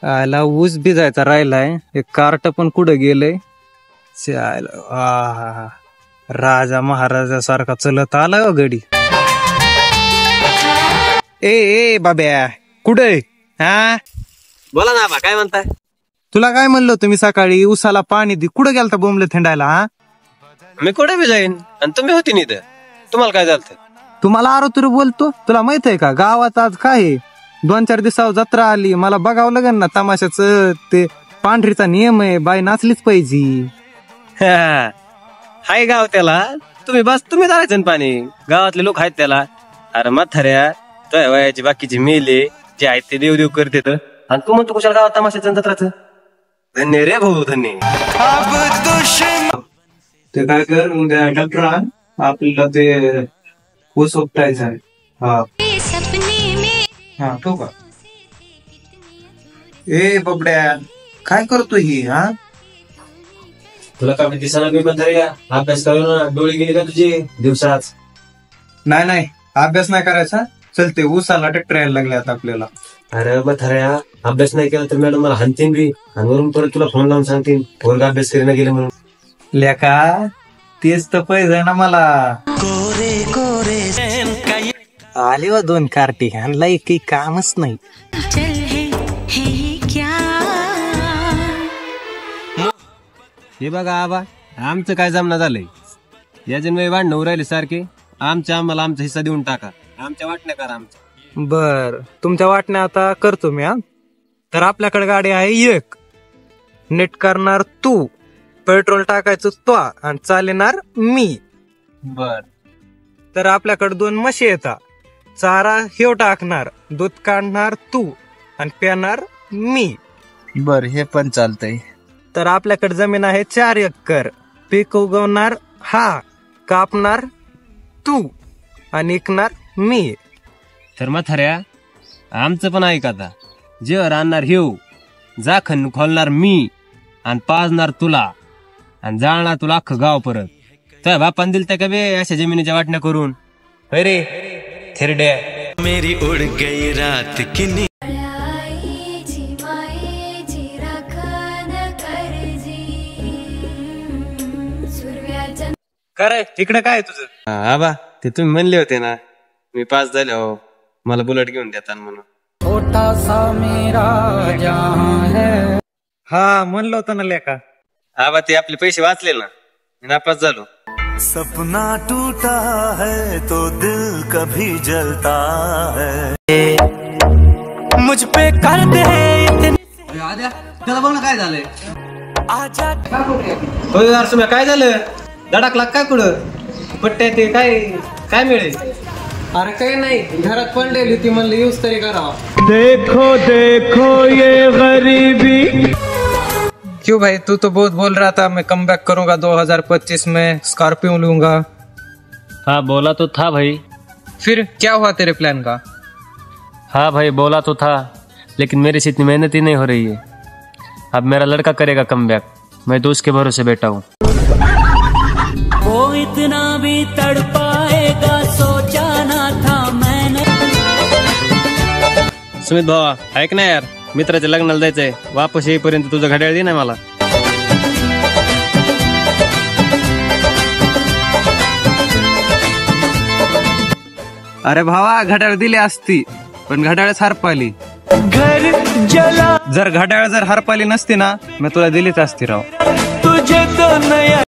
आला ऊस भिजायचा राहिलाय, एक कार्ट पण कुठं गेलंय. आहा, राजा महाराजा सारखा चलत आलाय हो गडी. ए बाब्या कुठे? हा बोला ना बा, काय म्हणताय? तुला काय म्हणलं तुम्ही सकाळी उसाला पाणी दे, कुठं गेलता बोंबले थंडायला? हा मी कुठे बी जाईन आणि तुम्ही होती नाही तर तुम्हाला काय झालं? तुम्हाला आरो तुला बोलतो, तुला माहित आहे का गावात आज काय आहे? 2-4 दिवसावर जत्रा आली, मला बघावं लागेल ना तमाशाच. ते पांढरीचा नियम आहे, बाई नाचलीच पाहिजे. हाय गाव त्याला, तुम्ही धरायचं पाणी, गावातले लोक आहेत त्याला. अरे म्हाताऱ्या तुझ्या वयाची बाकीचे मेले जे आहेत ते देव देव करते, आणि तू म्हणतो कुशाला गावात तमाशाचं जत्राचं. धन्य रे भाऊ, धन्य. ते काय कर उद्या डॉक्टर आपल्याला ते ऊस उपटायचं आहे. हा ठेवू का? ए बबड्या काय करतो ही? हा तुला काय दिसाना मी म्हाताऱ्या अभ्यास करू ना, डोळे गेले का तुझे दिवसाच? नाही अभ्यास नाही करायचा. चल ते ऊसाला ट्रॅक्टर यायला लागले आता आपल्याला. अरे म्हाताऱ्या अभ्यास नाही केला तर मॅडम मला हानतीन बी, आणि वरून परत तुला फोन लावून सांगतील पोरगा अभ्यास करीना गेले म्हणून. लेका तेच तर पाहिजे ना मला. आले व 2 कार्टी, ह्यांना काही कामच नाही. हे बघा आबा, आमचं काय जमना झालंय. या जन्म भांडण राहिले सारखे. आम्हाला आमचा हिस्सा देऊन टाका, आमच्या वाटण्या करा आमच्या. बर तुमच्या वाटण्या आता करतो मी. हा तर आपल्याकडे गाडी आहे एक, नेट करणार तू, पेट्रोल टाकायचं तो आणि चालणार मी. बर तर आपल्याकडे 2 म्हशी येतात, चारा हेव टाकणार, दूध काढणार तू आणि पेणार मी. बर हे पण चालतंय. तर आपल्याकडे जमीन आहे 4 एकर, पीक उगवणार हा, कापणार तू आणि विकणार मी. तर म्हाताऱ्या आमचं पण ऐक आता, जेव्हा राहणार हेव, जाखण खोलणार मी आणि पाजणार तुला आणि जाळणार तुला अख्खं गाव परत. तुझ्या बापान दिल त्या का बे अशा जमिनीच्या वाटण्या करून? अरे थेरड्या मेरी उड़ गई रात की काय तिकडे काय तुझं? आबा ते तुम्ही म्हणले होते ना मी पास झाले हो, मला बुलेट घेऊन देतात म्हणून. छोटा सा मेरा जहां है. हा म्हणलं होतं ना लेका. आबा ते आपले पैसे वाचले ना, मी नापास झालो. सपना टूटा है तो दिल कभी जलता है, मुझ पे कर दे त्याला बघ ना काय झालंय. यार सुम्या काय झालं? धडकला काय कुठं पट्ट्या ते काय मिळेल? अरे काही नाही, घरात पडलेली ती, म्हणलं यूज तरी करावा. देखो ये गरीबी. क्यों भाई, तू तो बहुत बोल रहा था मैं कम बैक करूंगा 2025 में, स्कॉर्पियो लूंगा. हाँ बोला तो था भाई. फिर क्या हुआ तेरे प्लान का? हाँ भाई बोला तो था, लेकिन मेरी से इतनी मेहनत ही नहीं हो रही है. अब मेरा लड़का करेगा कमबैक, मैं तो उसके भरोसे बैठा हूँ. वो इतना भी तड़पाएगा सोचा ना था मैंने. सुमित भावा ऐक ना यार, मित्राच्या लग्नाला जायचंय, वापस येईपर्यंत तुझं घड्याळ दे ना मला. अरे भावा घड्याळ दिली असती, पण घड्याळच हरपाली. घर जला जर घड्याळ हरपाली नसती ना, मी तुला दिलीच असती राव. तुझे तो नया